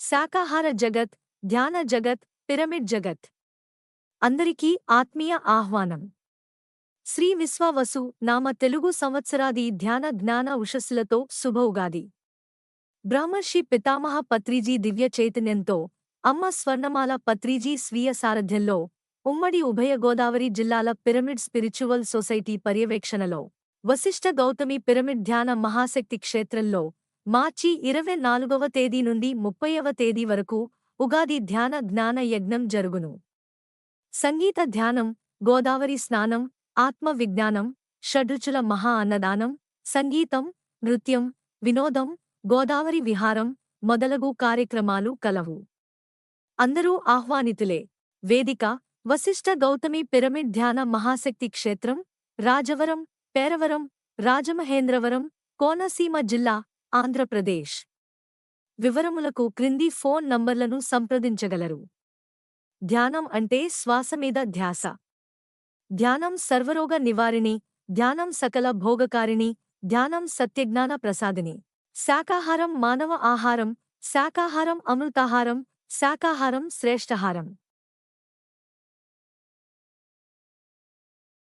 శాకాహార జగత్, ధ్యాన జగత్, పిరమిడ్ జగత్ అందరికీ ఆత్మీయ ఆహ్వానం. శ్రీ విశ్వావసు నామ తెలుగు సంవత్సరాది ధ్యాన జ్ఞాన ఉషస్సులతో శుభ ఉగాది. బ్రహ్మర్షి పితామహ పత్రిజీ దివ్య చైతన్యంతో అమ్మ స్వర్ణమాల పత్రిజీ స్వీయ సారథ్యంలో ఉమ్మడి ఉభయ గోదావరి జిల్లాల పిరమిడ్ స్పిరిచువల్ సొసైటీ పర్యవేక్షణలో వశిష్ఠ గౌతమి పిరమిడ్ ధ్యాన మహాశక్తి క్షేత్రంలో మార్చి 24వ తేదీ నుండి 30వ తేదీ వరకు ఉగాది ధ్యాన జ్ఞాన యజ్ఞం జరుగును. సంగీత ధ్యానం, గోదావరి స్నానం, ఆత్మ విజ్ఞానం, షడ్రుచుల మహా అన్నదానం, సంగీతం, నృత్యం, వినోదం, గోదావరి విహారం మొదలగు కార్యక్రమాలు కలవు. అందరూ ఆహ్వానితులే. వేదిక: వశిష్ఠ గౌతమి పిరమిడ్ ధ్యాన మహాశక్తి క్షేత్రం, రాజవరం, పేరవరం, రాజమహేంద్రవరం, కోనసీమ జిల్లా, ఆంధ్రప్రదేశ్. వివరములకు క్రింది ఫోన్ నంబర్లను సంప్రదించగలరు. ధ్యానం అంటే శ్వాస మీద ధ్యాస. ధ్యానం సర్వరోగ నివారిణి, ధ్యానం సకల భోగకారిణి, ధ్యానం సత్యజ్ఞాన ప్రసాదిని. శాకాహారం మానవ ఆహారం, శాకాహారం అమృతాహారం, శాకాహారం శ్రేష్ఠాహారం.